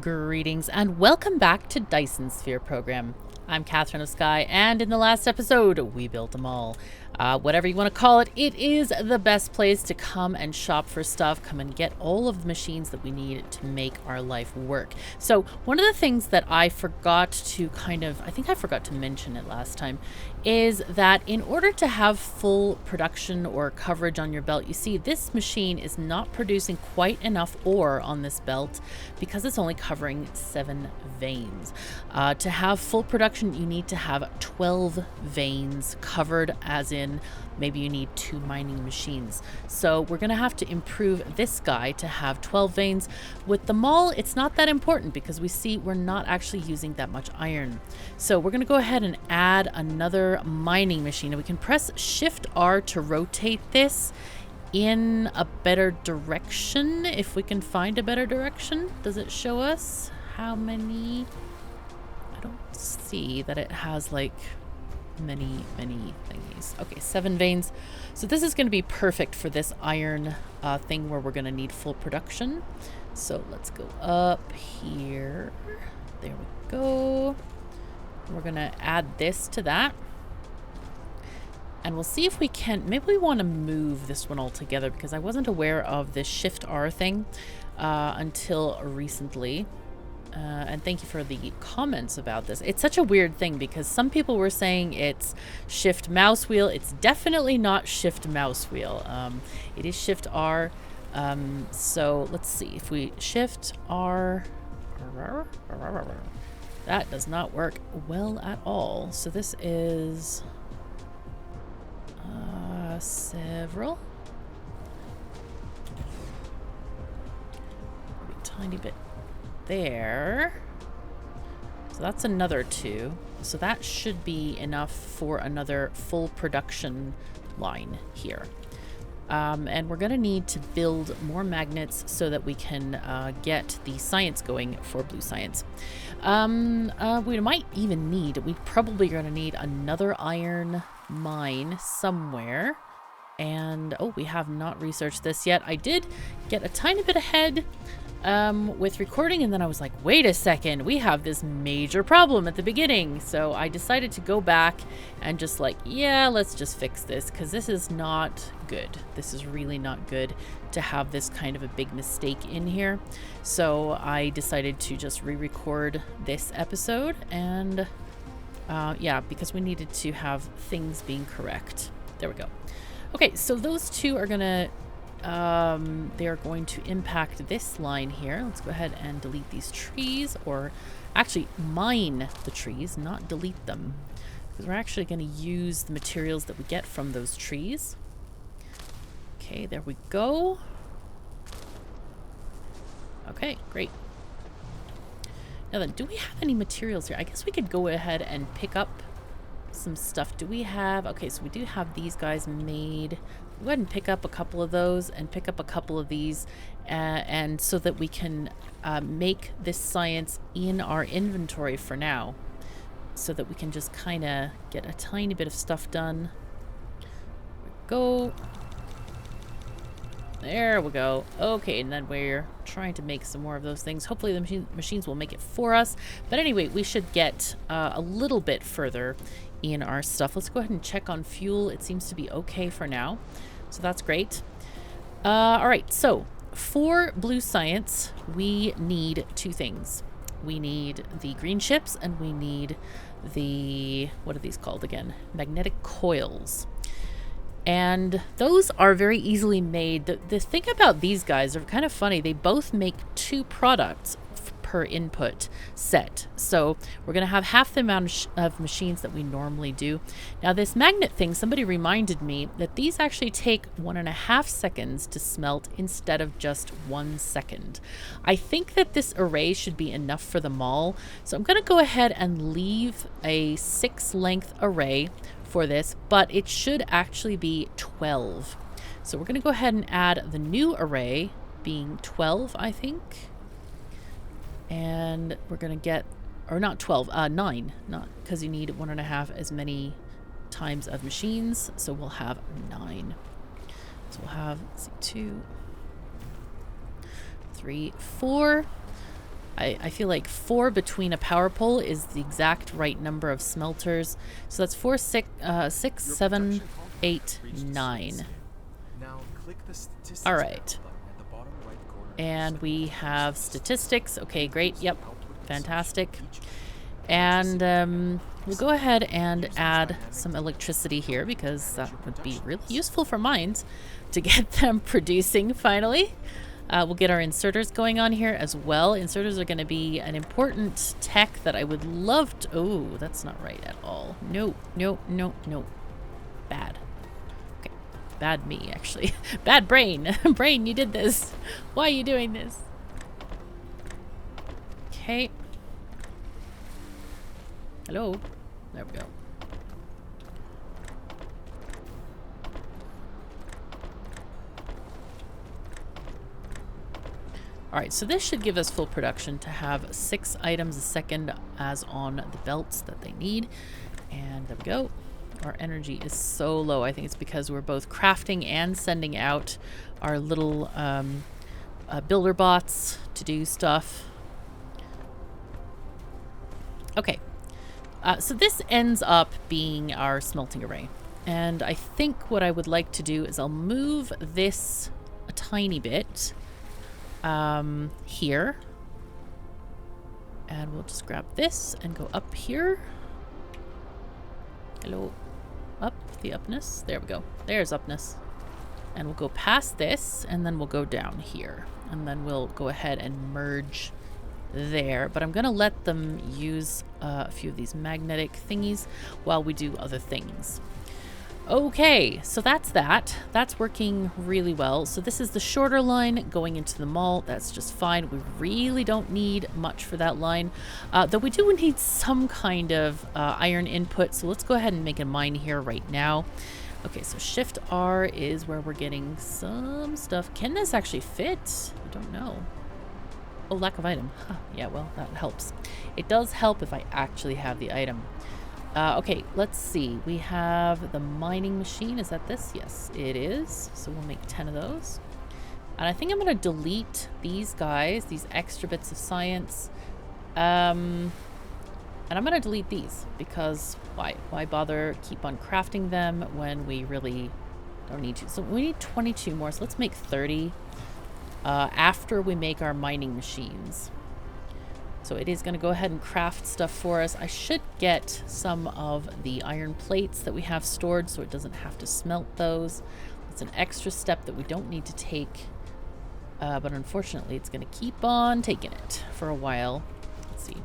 Greetings and welcome back to Dyson Sphere Program. I'm KatherineOfSky, and in the last episode, we built them all. Whatever you want to call it, it is the best place to come and shop for stuff, come and get all of the machines that we need to make our life work. So one of the things that I forgot to I think I forgot to mention it last time, is that in order to have full production or coverage on your belt, you see this machine is not producing quite enough ore on this belt because it's only covering 7 veins. To have full production, you need to have 12 veins covered, as in maybe you need 2 mining machines. So we're going to have to improve this guy to have 12 veins. With the maul, it's not that important because we see we're not actually using that much iron. So we're going to go ahead and add another mining machine. And we can press Shift R to rotate this in a better direction, if we can find a better direction. Does it show us how many? I don't see that it has like many thingies. Okay, 7 veins. So this is going to be perfect for this iron thing where we're going to need full production. So let's go up here. There we go. We're going to add this to that. And we'll see if we can, maybe we want to move this one altogether because I wasn't aware of this Shift R thing until recently. And thank you for the comments about this. It's such a weird thing because some people were saying it's Shift mouse wheel. It's definitely not Shift mouse wheel. It is Shift R. So let's see if we Shift R. That does not work well at all. So this is several. A tiny bit there. So that's another 2. So that should be enough for another full production line here. And we're going to need to build more magnets so that we can get the science going for blue science. We might even need, we're probably going to need another iron mine somewhere. And, oh, we have not researched this yet. I did get a tiny bit ahead with recording, and then I was like, wait a second, we have this major problem at the beginning. So I decided to go back and just like, yeah, let's just fix this because this is not good. This is really not good to have this kind of a big mistake in here. So I decided to just re-record this episode, and yeah, because we needed to have things being correct. There we go. Okay, so those 2 are gonna they're going to impact this line here. Let's go ahead and delete these trees, or actually mine the trees, not delete them, because we're actually going to use the materials that we get from those trees. Okay, there we go. Okay, great. Now then, do we have any materials here? I guess we could go ahead and pick up some stuff. Do we have, okay, so we do have these guys made. Go ahead and pick up a couple of those and pick up a couple of these, and so that we can make this science in our inventory for now, so that we can just kind of get a tiny bit of stuff done. Go. There we go. Okay, and then we're trying to make some more of those things. Hopefully the machines will make it for us. But anyway, we should get a little bit further in our stuff. Let's go ahead and check on fuel. It seems to be okay for now. So that's great. All right, so for blue science, we need 2 things. We need the green chips, and we need the, what are these called again? Magnetic coils. And those are very easily made. The thing about these guys are kind of funny. They both make 2 products per input set. So we're going to have half the amount of machines that we normally do. Now this magnet thing, somebody reminded me that these actually take 1.5 seconds to smelt instead of just 1 second. I think that this array should be enough for them all. So I'm going to go ahead and leave a 6 length array for this, but it should actually be 12. So we're going to go ahead and add the new array being 12, I think. And we're going to get, or not 12, 9, not because you need 1.5 as many times of machines. So we'll have 9. So we'll have, let's see, 2, 3, 4. I feel like 4 between a power pole is the exact right number of smelters. So that's 4, 6, 7, 8, 9. Now click the statistics All panel right. button at the bottom right corner of And your we screen. have statistics. Okay, great. Yep. Fantastic. Each And we'll go ahead and add some electricity here because that would be really useful for mines to get them producing finally. We'll get our inserters going on here as well. Inserters are going to be an important tech that I would love to... Oh, that's not right at all. No, no, no, no. Bad. Okay. Bad me, actually. Bad brain. Brain, you did this. Why are you doing this? Okay. Hello? There we go. Alright, so this should give us full production to have 6 items a second as on the belts that they need. And there we go. Our energy is so low. I think it's because we're both crafting and sending out our little builder bots to do stuff. Okay. So this ends up being our smelting array. And I think what I would like to do is I'll move this a tiny bit here. And we'll just grab this and go up here. Hello. Up, the upness. There we go. There's upness. And we'll go past this, and then we'll go down here. And then we'll go ahead and merge there. But I'm going to let them use a few of these magnetic thingies while we do other things. Okay, so that's that. That's working really well. So this is the shorter line going into the mall. That's just fine. We really don't need much for that line, though we do need some kind of iron input. So let's go ahead and make a mine here right now. Okay, so Shift R is where we're getting some stuff. Can this actually fit? I don't know. Oh, lack of item. Huh. Yeah, well, that helps. It does help if I actually have the item. Okay, let's see. We have the mining machine. Is that this? Yes, it is. So we'll make 10 of those. And I think I'm going to delete these guys, these extra bits of science. And I'm going to delete these because why? Why bother keep on crafting them when we really don't need to? So we need 22 more. So let's make 30 after we make our mining machines. So it is going to go ahead and craft stuff for us. I should get some of the iron plates that we have stored so it doesn't have to smelt those. It's an extra step that we don't need to take. But unfortunately, it's going to keep on taking it for a while. Let's see.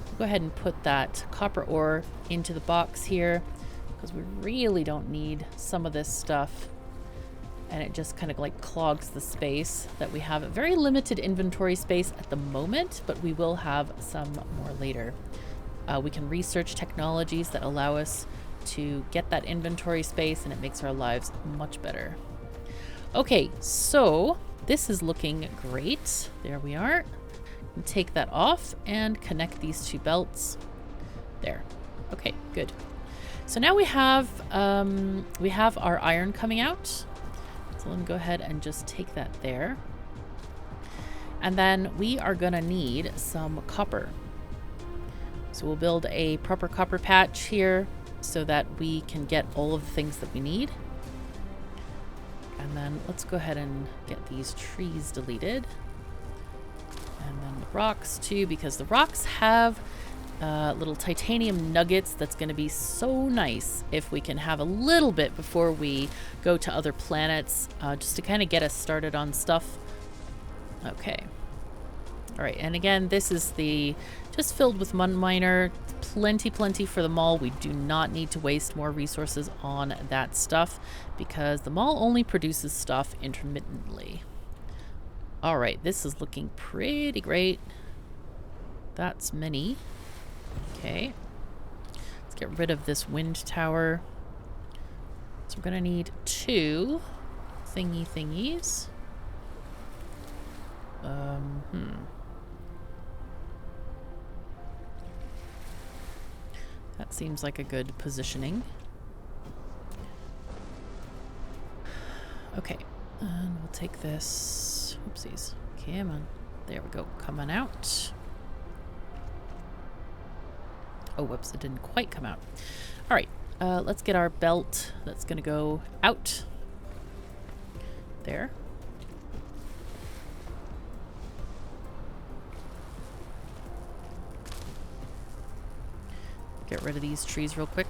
We'll go ahead and put that copper ore into the box here because we really don't need some of this stuff. And it just kind of like clogs the space that we have. A very limited inventory space at the moment, but we will have some more later. We can research technologies that allow us to get that inventory space, and it makes our lives much better. Okay, so this is looking great. There we are. Take that off and connect these 2 belts. There. Okay, good. So now we have our iron coming out. So let me go ahead and just take that there. And then we are going to need some copper. So we'll build a proper copper patch here so that we can get all of the things that we need. And then let's go ahead and get these trees deleted. And then the rocks too, because the rocks have little titanium nuggets that's going to be so nice if we can have a little bit before we go to other planets, just to kind of get us started on stuff. Okay. All right, and again, this is the just filled with miner. Plenty for the mall. We do not need to waste more resources on that stuff because the mall only produces stuff intermittently. All right, this is looking pretty great. That's many. Okay, let's get rid of this wind tower. So we're gonna need 2 thingies. That seems like a good positioning. Okay, and we'll take this. Oopsies. Come on. There we go. Coming out. Oh, whoops, it didn't quite come out. All right, let's get our belt. That's gonna go out. There. Get rid of these trees real quick.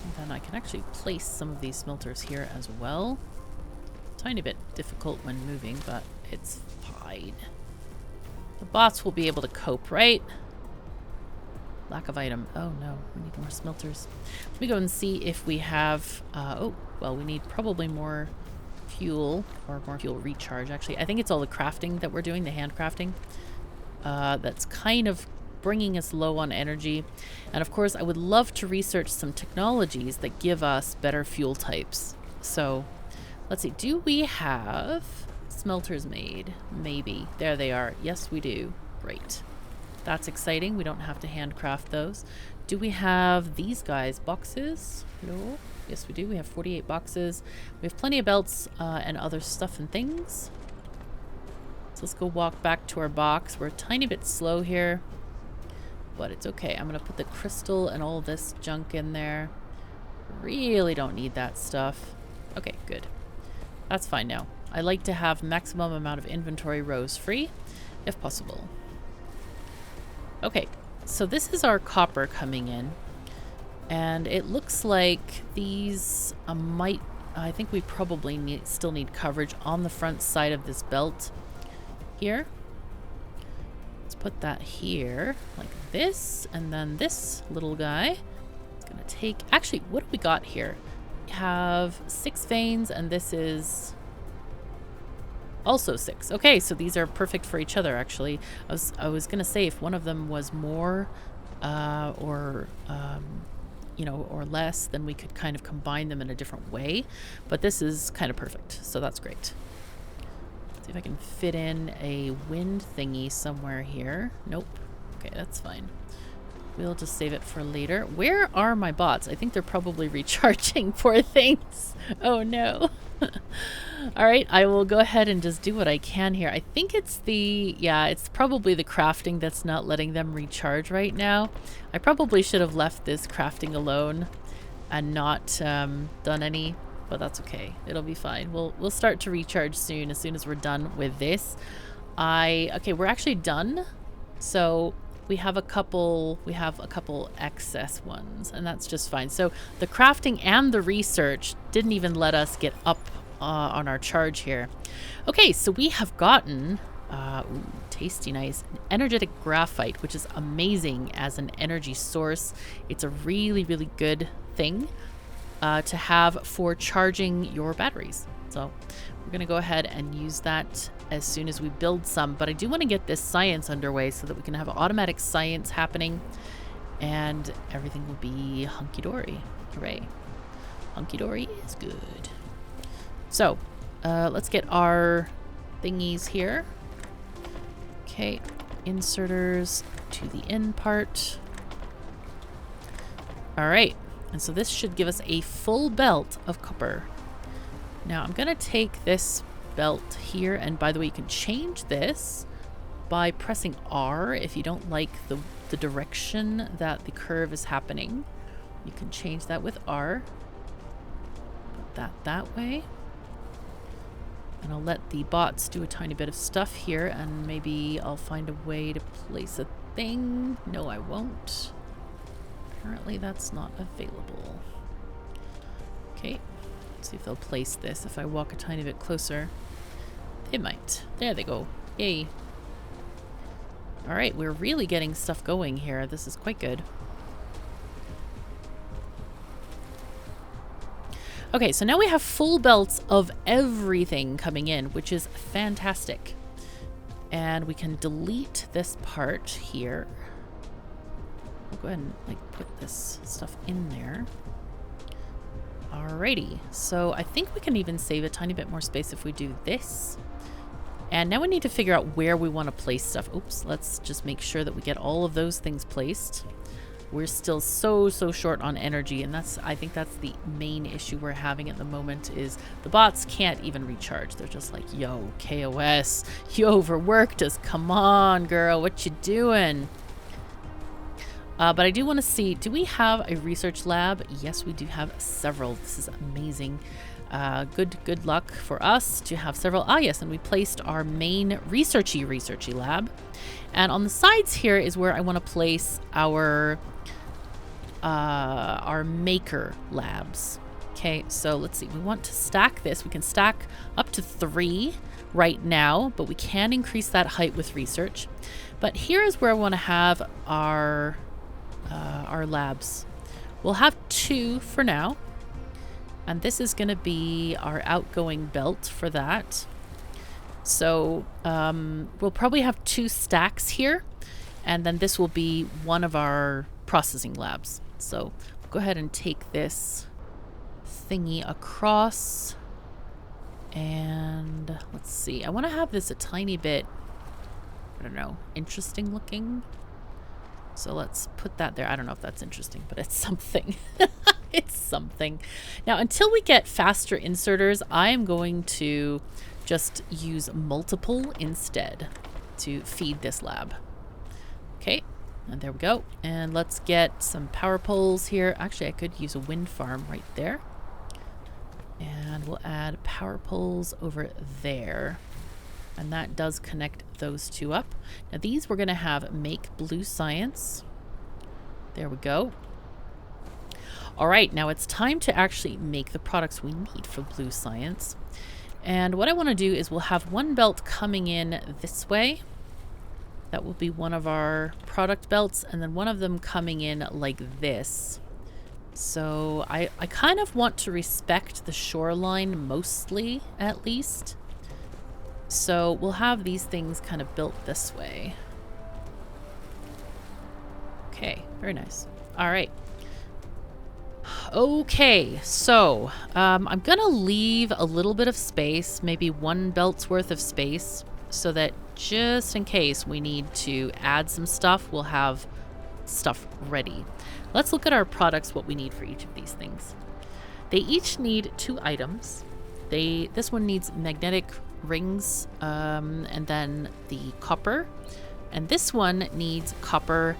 And then I can actually place some of these smelters here as well. Tiny bit difficult when moving, but it's fine. The bots will be able to cope, right? Lack of item. Oh no, we need more smelters. Let me go and see if we have... oh, well, we need probably more fuel, or more fuel recharge, actually. I think it's all the crafting that we're doing, the hand crafting. That's kind of bringing us low on energy. And of course, I would love to research some technologies that give us better fuel types. So... let's see, do we have smelters made? Maybe. There they are. Yes, we do. Great. That's exciting. We don't have to handcraft those. Do we have these guys? Boxes? No. Yes, we do. We have 48 boxes. We have plenty of belts and other stuff and things. So let's go walk back to our box. We're a tiny bit slow here, but it's okay. I'm going to put the crystal and all this junk in there. Really don't need that stuff. Okay, good. That's fine now. I like to have maximum amount of inventory rows free, if possible. Okay, so this is our copper coming in. And it looks like these I think we probably still need coverage on the front side of this belt here. Let's put that here, like this, and then this little guy is gonna take... actually, what do we got here? Have 6 veins, and this is also 6. Okay, so these are perfect for each other, actually. I was gonna say if one of them was more you know, or less, then we could kind of combine them in a different way, but this is kind of perfect, so that's great. Let's see if I can fit in a wind thingy somewhere here. Nope. Okay, that's fine. We'll just save it for later. Where are my bots? I think they're probably recharging, poor things. Oh no. All right, I will go ahead and just do what I can here. I think it's the... yeah, it's probably the crafting that's not letting them recharge right now. I probably should have left this crafting alone and not done any, but that's okay. It'll be fine. We'll start to recharge soon, as soon as we're done with this. Okay, we're actually done. So... we have a couple excess ones, and that's just fine. So the crafting and the research didn't even let us get up on our charge here. Okay, so we have gotten ooh, tasty nice energetic graphite, which is amazing as an energy source. It's a really, really good thing to have for charging your batteries. So we're gonna go ahead and use that as soon as we build some, but I do want to get this science underway so that we can have automatic science happening and everything will be hunky-dory. Hooray. Hunky-dory is good. So let's get our thingies here. Okay, inserters to the in part. All right, and so this should give us a full belt of copper. Now I'm gonna take this belt here, and by the way, you can change this by pressing R if you don't like the direction that the curve is happening. You can change that with R. Put that way. And I'll let the bots do a tiny bit of stuff here, and maybe I'll find a way to place a thing. No, I won't. Apparently that's not available. Okay. See if they'll place this if I walk a tiny bit closer. They might. There they go. Yay. Alright, we're really getting stuff going here. This is quite good. Okay, so now we have full belts of everything coming in, which is fantastic. And we can delete this part here. We'll go ahead and put this stuff in there. Alrighty, so I think we can even save a tiny bit more space if we do this. And now we need to figure out where we want to place stuff. Oops, let's just make sure that we get all of those things placed. We're still so short on energy, and I think that's the main issue we're having at the moment is the bots can't even recharge. They're just like, yo, KOS, you overworked us. Come on, girl, what you doing? But I do want to see, do we have a research lab? Yes, we do have several. This is amazing. Good luck for us to have several. Ah, yes, and we placed our main researchy lab. And on the sides here is where I want to place our maker labs. Okay, so let's see. We want to stack this. We can stack up to 3 right now, but we can increase that height with research. But here is where I want to have our labs. We'll have 2 for now. And this is going to be our outgoing belt for that. So we'll probably have 2 stacks here. And then this will be one of our processing labs. So go ahead and take this thingy across. And let's see. I want to have this a tiny bit, I don't know, interesting looking. So let's put that there. I don't know if that's interesting, but it's something. It's something. Now, until we get faster inserters, I am going to just use multiple instead to feed this lab. Okay, and there we go. And let's get some power poles here. Actually, I could use a wind farm right there. And we'll add power poles over there. And that does connect those 2 up. Now these we're going to have make blue science. There we go. All right, now it's time to actually make the products we need for blue science. And what I want to do is we'll have 1 belt coming in this way. That will be one of our product belts, and then one of them coming in like this. So I kind of want to respect the shoreline mostly, at least. So we'll have these things kind of built this way. Okay, very nice. All right. Okay, so I'm gonna leave a little bit of space, maybe 1 belt's worth of space, so that just in case we need to add some stuff, we'll have stuff ready. Let's look at our products, what we need for each of these things. They each need 2 items. This one needs magnetic rings, and then the copper, and this one needs copper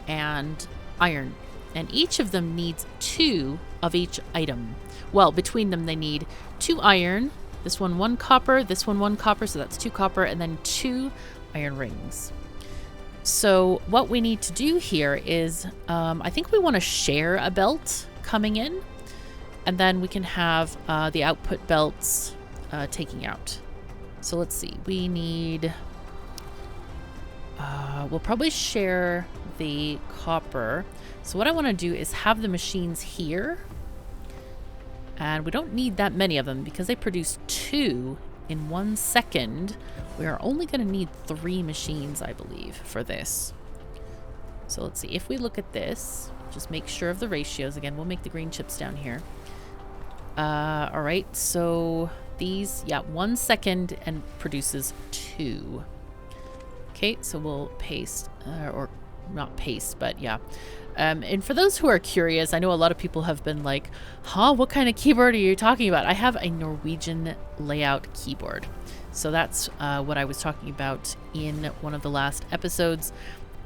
and iron. And each of them needs 2 of each item. Well, between them they need 2 iron, this one 1 copper, this one 1 copper, so that's 2 copper, and then 2 iron rings. So what we need to do here is, I think we want to share a belt coming in, and then we can have the output belts taking out. So let's see, we need, we'll probably share the copper. So what I want to do is have the machines here, and we don't need that many of them because they produce 2 in 1 second. We are only going to need 3 machines, I believe, for this. So let's see, if we look at this, just make sure of the ratios. Again, we'll make the green chips down here. All right, so these, yeah, 1 second and produces 2. Okay, so we'll paste, or not paste, but yeah. And for those who are curious, I know a lot of people have been like, huh, what kind of keyboard are you talking about? I have a Norwegian layout keyboard. So that's what I was talking about in one of the last episodes.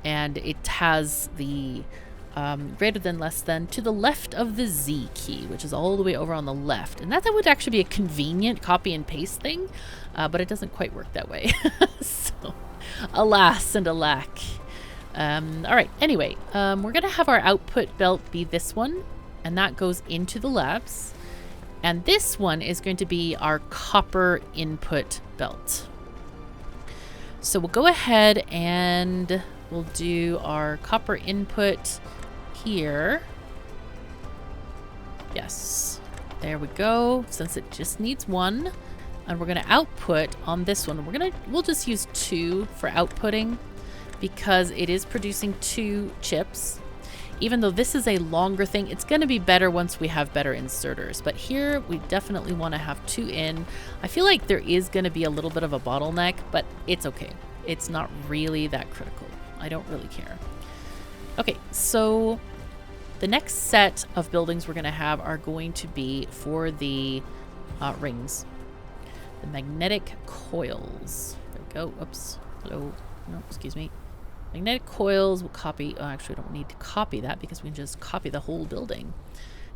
And it has the greater than, less than to the left of the Z key, which is all the way over on the left. And that would actually be a convenient copy and paste thing, but it doesn't quite work that way. So, alas and alack. All right, anyway, we're going to have our output belt be this one, and that goes into the labs. And this one is going to be our copper input belt. So we'll go ahead and we'll do our copper input here. Yes, there we go, since it just needs 1. And we're going to output on this one. We'll just use 2 for outputting, because it is producing 2 chips. Even though this is a longer thing, it's going to be better once we have better inserters. But here, we definitely want to have 2 in. I feel like there is going to be a little bit of a bottleneck, but it's okay. It's not really that critical. I don't really care. Okay, so the next set of buildings we're going to have are going to be for the rings. The magnetic coils. There we go. Oops. Hello. No, excuse me. Magnetic coils will copy. Oh, actually, we don't need to copy that because we can just copy the whole building.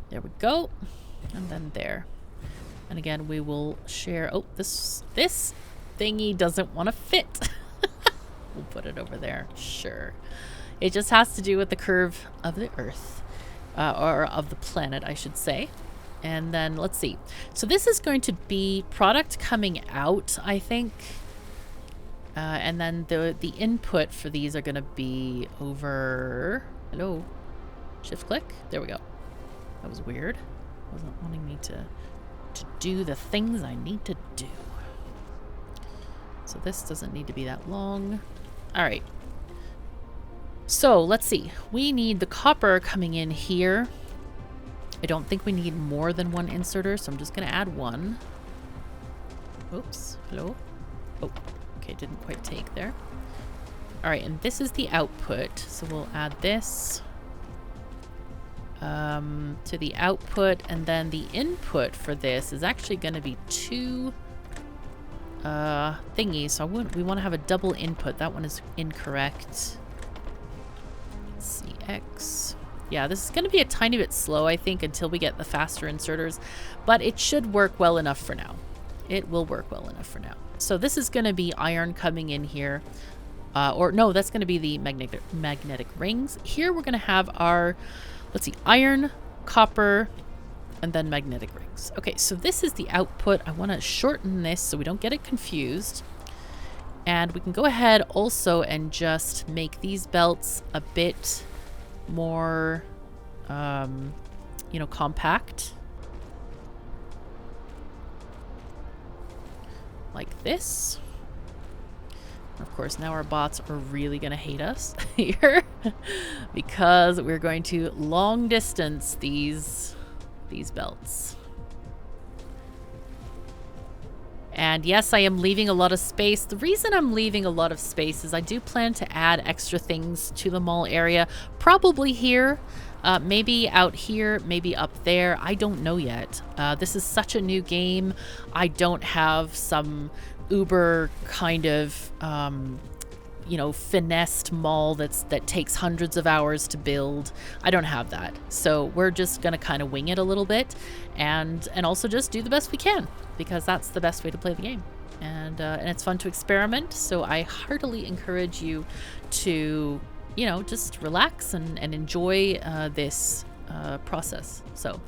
There we go. And then there. And again, we will share. Oh, this thingy doesn't want to fit. We'll put it over there. Sure. It just has to do with the curve of the Earth. Or of the planet, I should say. And then let's see. So this is going to be product coming out, I think. And then the input for these are going to be over... Hello? Shift click? There we go. That was weird. Wasn't wanting me to do the things I need to do. So this doesn't need to be that long. All right. So let's see. We need the copper coming in here. I don't think we need more than one inserter, so I'm just going to add one. Oops. Hello? Oh, okay. Didn't quite take there. All right, and this is the output. So we'll add this to the output, and then the input for this is actually going to be two thingies. So we want to have a double input. That one is incorrect. Let's see, X. Yeah, this is going to be a tiny bit slow, I think, until we get the faster inserters, but it should work well enough for now. It will work well enough for now. So this is going to be iron coming in here. Or no, that's going to be the magnetic rings. Here we're going to have our, let's see, iron, copper, and then magnetic rings. Okay, so this is the output. I want to shorten this so we don't get it confused. And we can go ahead also and just make these belts a bit more, you know, compact. Like this. Of course, now our bots are really going to hate us here because we're going to long distance these belts. And yes, I am leaving a lot of space. The reason I'm leaving a lot of space is I do plan to add extra things to the mall area. Probably here, maybe out here, maybe up there. I don't know yet. This is such a new game. I don't have some uber kind of, you know, finessed mall that takes hundreds of hours to build. I don't have that. So we're just going to kind of wing it a little bit and also just do the best we can, because that's the best way to play the game. And it's fun to experiment. So I heartily encourage you to, you know, just relax and enjoy this process. So,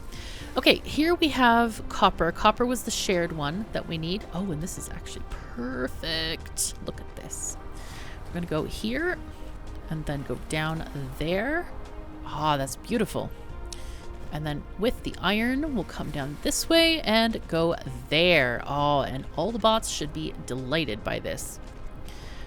okay, here we have copper. Copper was the shared one that we need. Oh, and this is actually perfect. Look at this. We're going to go here and then go down there. Ah, that's beautiful. And then with the iron, we'll come down this way and go there. Oh, and all the bots should be delighted by this.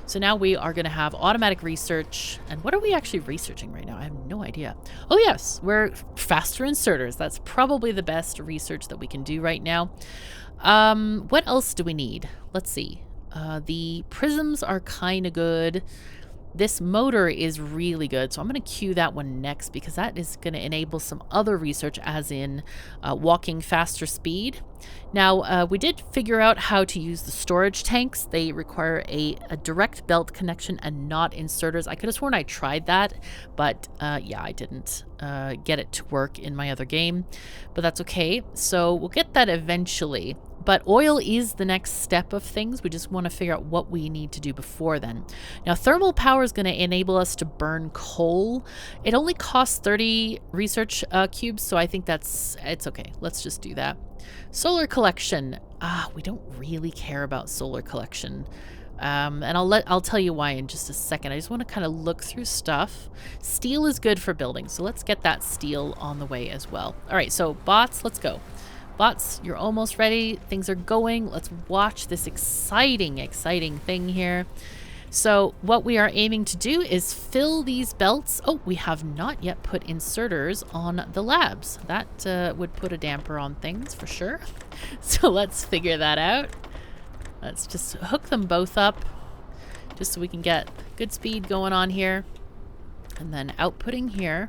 So now we are going to have automatic research. And what are we actually researching right now? I have no idea. Oh, yes, we're faster inserters. That's probably the best research that we can do right now. What else do we need? Let's see. The prisms are kind of good. This motor is really good, so I'm going to queue that one next because that is going to enable some other research, as in walking faster speed. Now, we did figure out how to use the storage tanks. They require a direct belt connection and not inserters. I could have sworn I tried that, but yeah, I didn't get it to work in my other game, but that's okay. So we'll get that eventually. But oil is the next step of things. We just want to figure out what we need to do before then. Now, thermal power is going to enable us to burn coal. It only costs 30 research cubes, so I think it's okay. Let's just do that. Solar collection. We don't really care about solar collection. And I'll tell you why in just a second. I just want to kind of look through stuff. Steel is good for building, so let's get that steel on the way as well. All right, so bots, let's go. Bots, you're almost ready. Things are going. Let's watch this exciting thing here. So what we are aiming to do is fill these belts. Oh, we have not yet put inserters on the labs. That would put a damper on things for sure. So let's figure that out. Let's just hook them both up just so we can get good speed going on here. And then outputting here.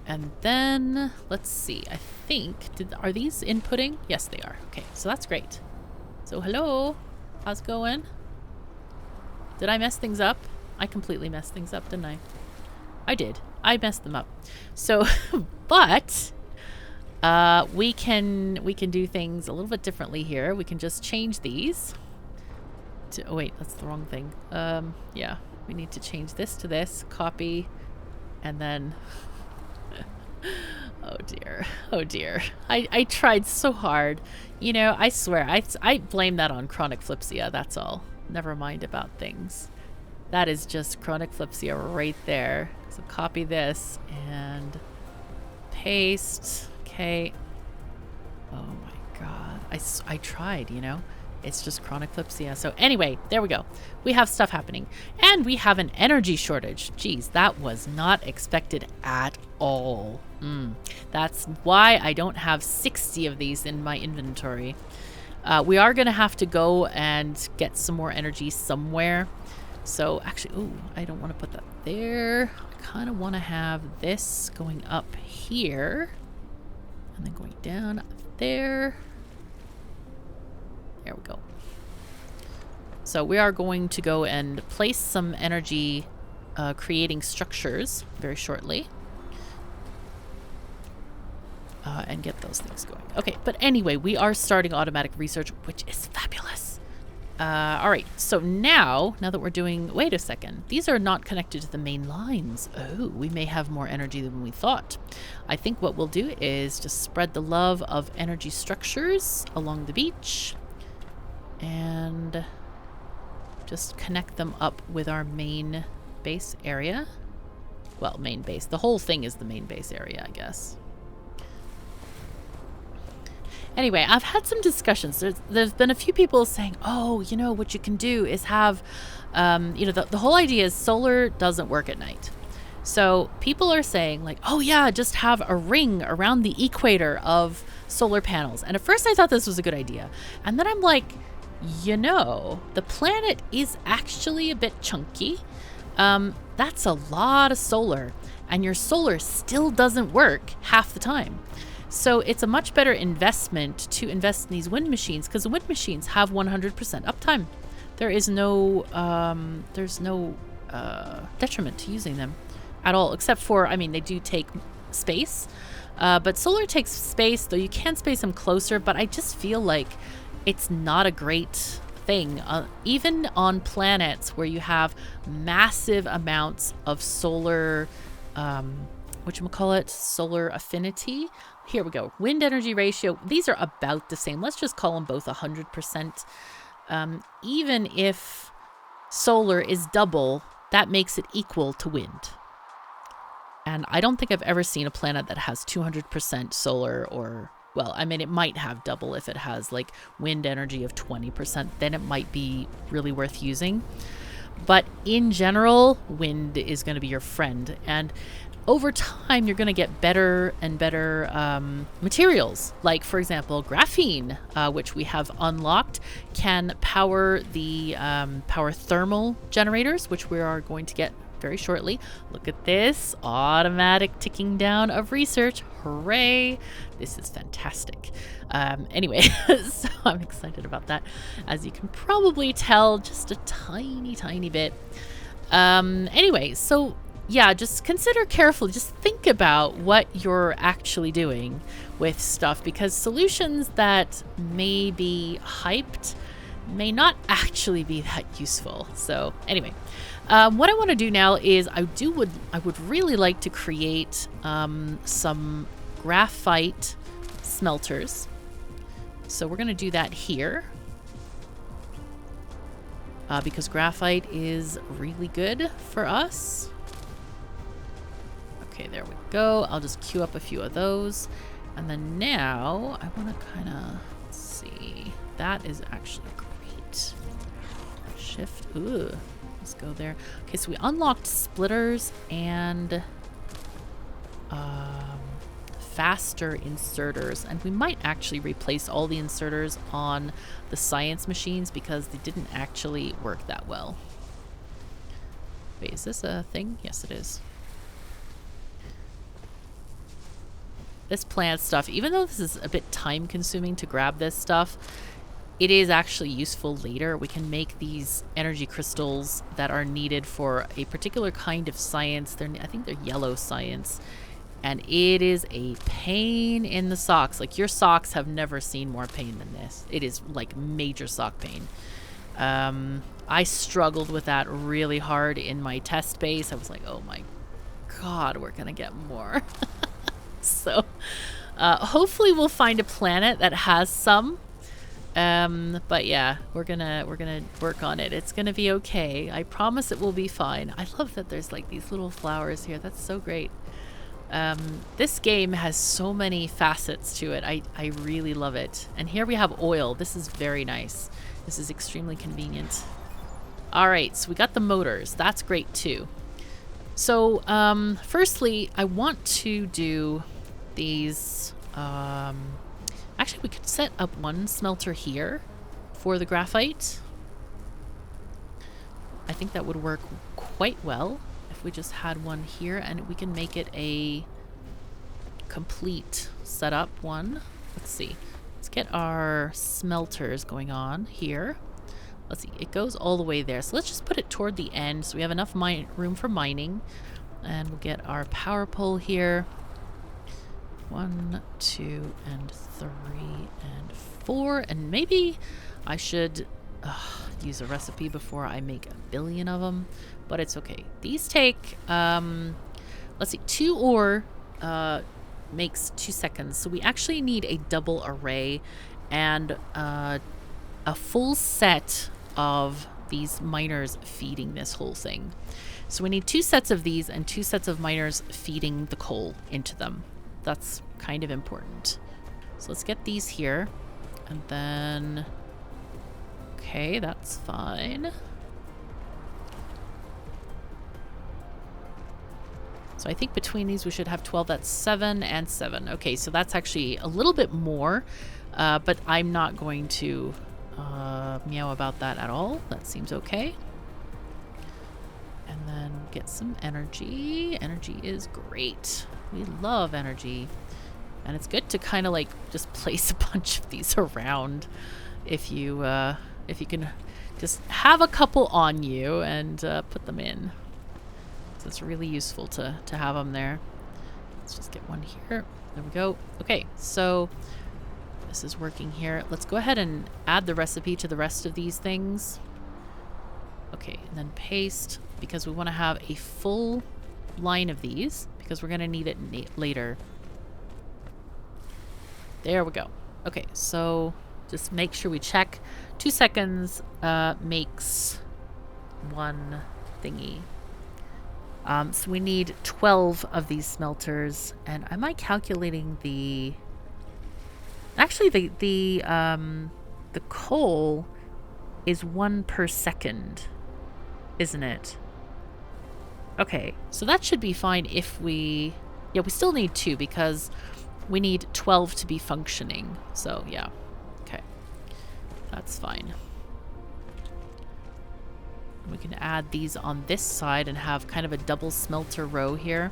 And then, let's see, I think, are these inputting? Yes, they are. Okay, so that's great. So, hello, how's it going? Did I mess things up? I completely messed things up, didn't I? I did. I messed them up. So, but we can do things a little bit differently here. We can just change these. Oh wait, that's the wrong thing. Yeah, we need to change this to this. Copy, and then. Oh dear. Oh dear. I tried so hard. You know, I swear, I blame that on chronic flipsia. That's all. Never mind about things. That is just chronic flipsia right there. So copy this and paste. Okay. Oh my god. I tried, you know. It's just chronic flipsia. So anyway, there we go. We have stuff happening. And we have an energy shortage. Geez, that was not expected at all. That's why I don't have 60 of these in my inventory. We are going to have to go and get some more energy somewhere. So actually, ooh, I don't want to put that there. I kind of want to have this going up here. And then going down up there. There we go. So we are going to go and place some energy creating structures very shortly. And get those things going. Okay, but anyway, we are starting automatic research, which is fabulous. All right, so now that we're doing... Wait a second. These are not connected to the main lines. Oh, we may have more energy than we thought. I think what we'll do is just spread the love of energy structures along the beach. And just connect them up with our main base area. Well, main base. The whole thing is the main base area, I guess. Anyway, I've had some discussions. There's been a few people saying, oh, you know, what you can do is have, you know, the whole idea is solar doesn't work at night. So people are saying like, oh yeah, just have a ring around the equator of solar panels. And at first I thought this was a good idea. And then I'm like, you know, the planet is actually a bit chunky. That's a lot of solar. And your solar still doesn't work half the time. So it's a much better investment to invest in these wind machines because the wind machines have 100% uptime. There is no, detriment to using them at all, except for, I mean, they do take space, but solar takes space, though you can space them closer, but I just feel like it's not a great thing. Even on planets where you have massive amounts of solar, whatchamacallit, solar affinity. Here we go. Wind energy ratio. These are about the same. Let's just call them both 100%. Even if solar is double, that makes it equal to wind. And I don't think I've ever seen a planet that has 200% solar or, well, I mean, it might have double if it has like wind energy of 20%. Then it might be really worth using. But in general, wind is going to be your friend. And over time, you're going to get better and better materials. Like, for example, graphene, which we have unlocked, can power the power thermal generators, which we are going to get very shortly. Look at this automatic ticking down of research. Hooray! This is fantastic. Anyway, so I'm excited about that. As you can probably tell, just a tiny, tiny bit. Anyway, so yeah, just consider carefully. Just think about what you're actually doing with stuff, because solutions that may be hyped may not actually be that useful. So anyway, what I want to do now is I would really like to create some graphite smelters. So we're going to do that here because graphite is really good for us. Okay, there we go. I'll just queue up a few of those. And then now I want to kind of, let's see. That is actually great. Shift. Ooh. Let's go there. Okay, so we unlocked splitters and faster inserters. And we might actually replace all the inserters on the science machines because they didn't actually work that well. Wait, is this a thing? Yes, it is. This plant stuff, even though this is a bit time consuming to grab this stuff, it is actually useful later. We can make these energy crystals that are needed for a particular kind of science. I think they're yellow science. And it is a pain in the socks. Like, your socks have never seen more pain than this. It is like major sock pain. I struggled with that really hard in my test base. I was like, oh my God, we're gonna get more. So hopefully we'll find a planet that has some. But yeah, we're gonna work on it. It's gonna be okay. I promise it will be fine. I love that there's like these little flowers here. That's so great. This game has so many facets to it. I really love it. And here we have oil. This is very nice. This is extremely convenient. All right, so we got the motors. That's great too. So firstly, I want to do these. Actually, we could set up one smelter here for the graphite. I think that would work quite well if we just had one here, and we can make it a complete setup one. Let's see. Let's get our smelters going on here. Let's see. It goes all the way there. So let's just put it toward the end so we have enough room for mining. And we'll get our power pole here. 1, 2, and 3, and 4. And maybe I should use a recipe before I make 1 billion of them. But it's okay. These take, let's see, 2 ore makes 2 seconds. So we actually need a double array and a full set of these miners feeding this whole thing. So we need 2 sets of these and 2 sets of miners feeding the coal into them. That's kind of important. So let's get these here. And then... okay, that's fine. So I think between these we should have 12. That's 7 and 7. Okay, so that's actually a little bit more. But I'm not going to meow about that at all. That seems okay. And then get some energy. Energy is great. We love energy. And it's good to kind of like just place a bunch of these around if you can just have a couple on you and put them in. So it's really useful to have them there. Let's just get one here. There we go. Okay, so this is working here. Let's go ahead and add the recipe to the rest of these things. Okay, and then paste, because we want to have a full line of these, because we're going to need it later. There we go. Okay, so just make sure we check. 2 seconds makes 1 thingy. So we need 12 of these smelters, and am I calculating the... actually, the coal is 1 per second, isn't it? Okay, so that should be fine if we... yeah, we still need 2 because we need 12 to be functioning. So, yeah. Okay. That's fine. We can add these on this side and have kind of a double smelter row here.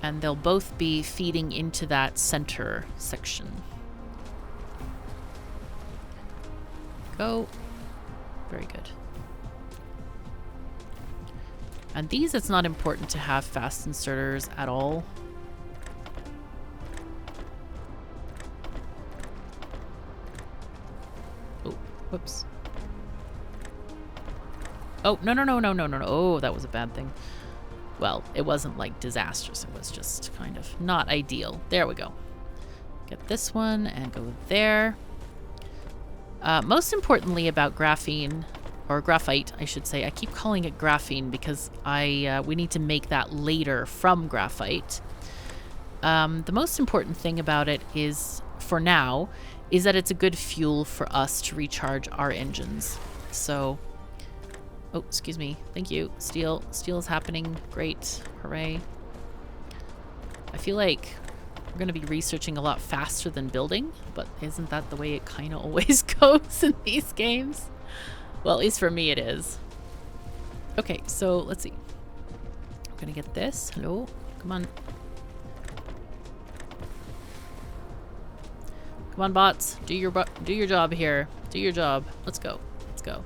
And they'll both be feeding into that center section. Go. Very good. And these, it's not important to have fast inserters at all. Oh, whoops. Oh, no. Oh, that was a bad thing. Well, it wasn't like disastrous. It was just kind of not ideal. There we go. Get this one and go there. Most importantly about graphene, or graphite, I should say. I keep calling it graphene because we need to make that later from graphite. The most important thing about it is, for now, is that it's a good fuel for us to recharge our engines. So... oh, excuse me. Thank you. Steel. Steel is happening. Great. Hooray. I feel like we're going to be researching a lot faster than building, but isn't that the way it kind of always goes in these games? Well, at least for me it is. Okay, so let's see. I'm going to get this. Hello. Come on. Come on, bots. Do your job here. Do your job. Let's go. Let's go.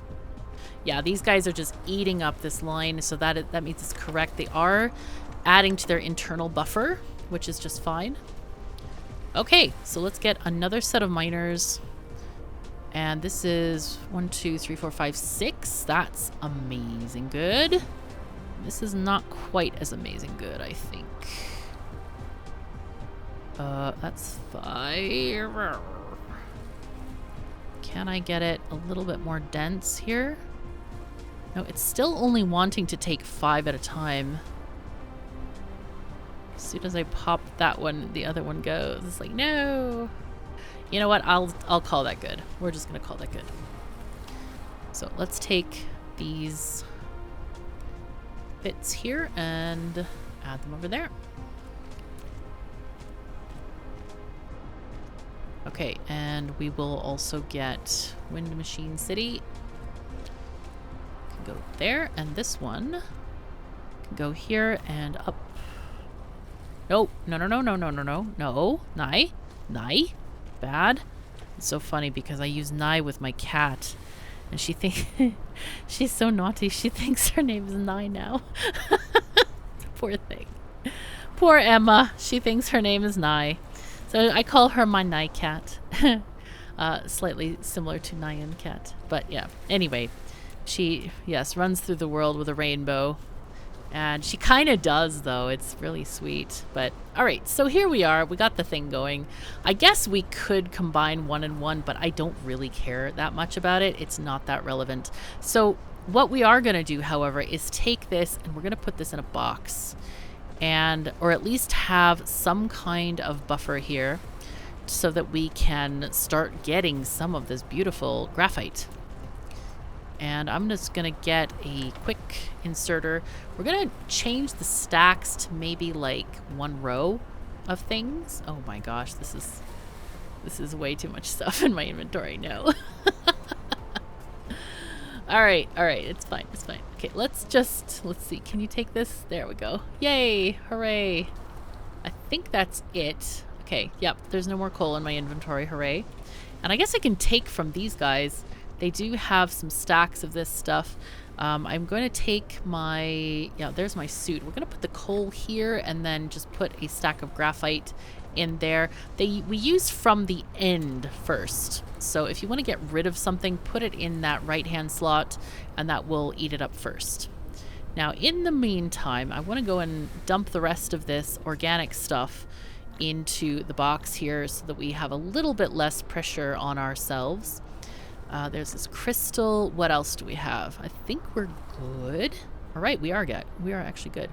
Yeah, these guys are just eating up this line, so that means it's correct. They are adding to their internal buffer, which is just fine. Okay, so let's get another set of miners. And this is 1, 2, 3, 4, 5, 6. That's amazing good. This is not quite as amazing good, I think. That's 5. Can I get it a little bit more dense here? No, it's still only wanting to take 5 at a time. As soon as I pop that one, the other one goes. It's like, no. You know what? I'll call that good. We're just gonna call that good. So let's take these bits here and add them over there. Okay, and we will also get Wind Machine City. Can go there, and this one can go here and up. No, no, no, no, no, no, no, no, no. Nye. Bad. It's so funny because I use Nye with my cat, and she thinks she's so naughty. She thinks her name is Nye now. Poor thing. Poor Emma. She thinks her name is Nye. So I call her my Nye cat. Slightly similar to Nyan cat. But yeah. Anyway, she, yes, runs through the world with a rainbow. And she kind of does, though. It's really sweet. But, alright, so here we are. We got the thing going. I guess we could combine 1 and 1, but I don't really care that much about it. It's not that relevant. So, what we are going to do, however, is take this and we're going to put this in a box. And, or at least have some kind of buffer here so that we can start getting some of this beautiful graphite. And I'm just going to get a quick inserter. We're going to change the stacks to maybe like 1 row of things. Oh my gosh, this is way too much stuff in my inventory. No. All right, it's fine, it's fine. Okay, let's see. Can you take this? There we go. Yay, hooray. I think that's it. Okay, yep, there's no more coal in my inventory, hooray. And I guess I can take from these guys. They do have some stacks of this stuff. I'm going to take my, yeah, there's my suit. We're going to put the coal here and then just put a stack of graphite in there. We use from the end first. So if you want to get rid of something, put it in that right-hand slot and that will eat it up first. Now, in the meantime, I want to go and dump the rest of this organic stuff into the box here so that we have a little bit less pressure on ourselves. There's this crystal. What else do we have? I think we're good. All right, we are good. We are actually good.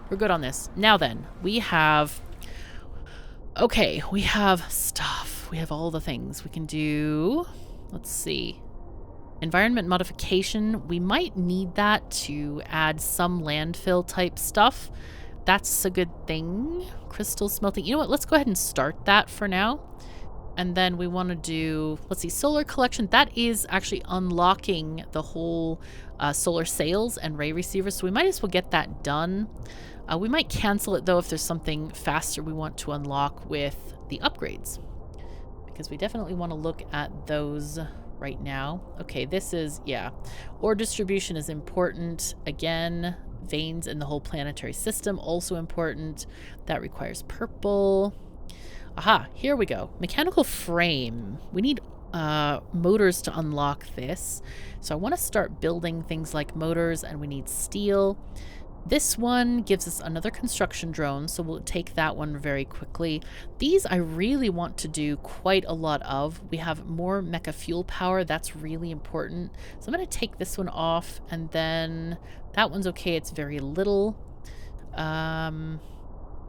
We're good on this. Now then, we have... Okay, we have stuff. We have all the things we can do. Let's see. Environment modification. We might need that to add some landfill type stuff. That's a good thing. Crystal smelting. You know what? Let's go ahead and start that for now. And then we want to do, let's see, solar collection. That is actually unlocking the whole solar sails and ray receivers. So we might as well get that done. We might cancel it, though, if there's something faster we want to unlock with the upgrades. Because we definitely want to look at those right now. Okay, this is, yeah. Ore distribution is important. Again, veins in the whole planetary system, also important. That requires purple. Aha, here we go. Mechanical frame. We need motors to unlock this. So I want to start building things like motors, and we need steel. This one gives us another construction drone, so we'll take that one very quickly. These I really want to do quite a lot of. We have more mecha fuel power. That's really important. So I'm going to take this one off, and then that one's okay. It's very little.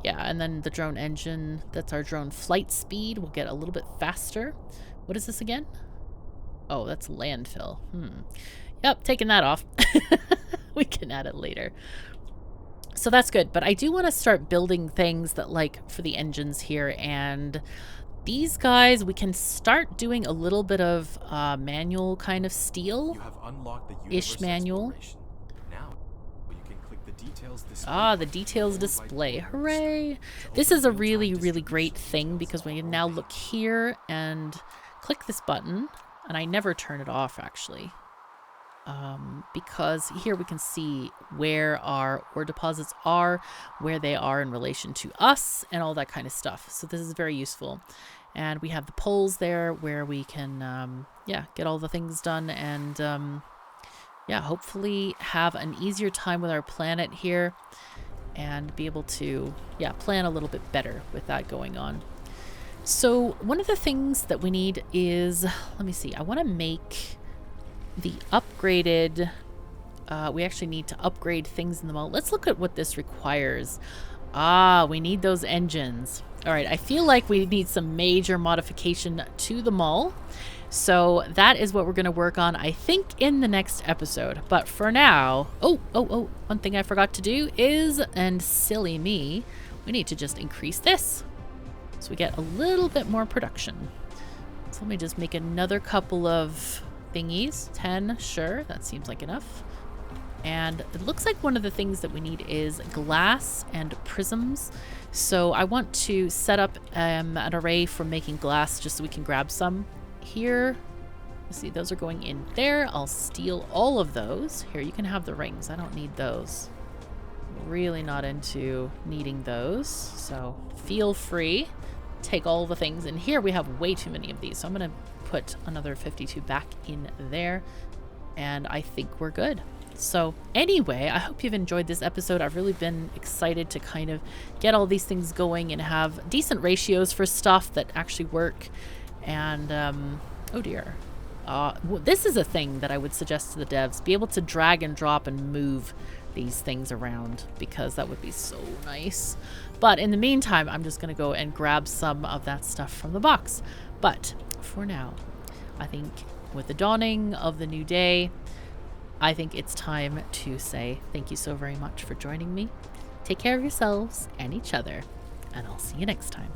Yeah, and then the drone engine, that's our drone flight speed. We'll get a little bit faster. What is this again? Oh, that's landfill. Yep, taking that off. We can add it later. So that's good, but I do want to start building things that, like, for the engines here, and these guys, we can start doing a little bit of manual kind of steel. You have unlocked the universe manual. exploration. Now you can click the details display. Ah, the details display. Hooray! This is a really, really great thing because we can now look here and click this button. And I never turn it off, actually. Because here we can see where our ore deposits are, where they are in relation to us, and all that kind of stuff. So this is very useful. And we have the poles there where we can, yeah, get all the things done and, yeah, hopefully have an easier time with our planet here and be able to, yeah, plan a little bit better with that going on. So one of the things that we need is, let me see, I want to make the upgraded, we actually need to upgrade things in the mall. Let's look at what this requires. Ah, we need those engines. All right, I feel like we need some major modification to the mall. So that is what we're going to work on, I think, in the next episode. But for now, oh, one thing I forgot to do is, and silly me, we need to just increase this. So we get a little bit more production. So let me just make another couple of thingies. 10, sure, that seems like enough. And it looks like one of the things that we need is glass and prisms. So I want to set up an array for making glass just so we can grab some. Here, you see those are going in there. I'll steal all of those. Here, you can have the rings. I don't need those. Really not into needing those. So feel free. Take all the things. And here we have way too many of these. So I'm going to put another 52 back in there. And I think we're good. So anyway, I hope you've enjoyed this episode. I've really been excited to kind of get all these things going and have decent ratios for stuff that actually work. And, oh dear. This is a thing that I would suggest to the devs. Be able to drag and drop and move these things around because that would be so nice. But in the meantime, I'm just going to go and grab some of that stuff from the box. But for now, I think with the dawning of the new day, I think it's time to say thank you so very much for joining me. Take care of yourselves and each other, and I'll see you next time.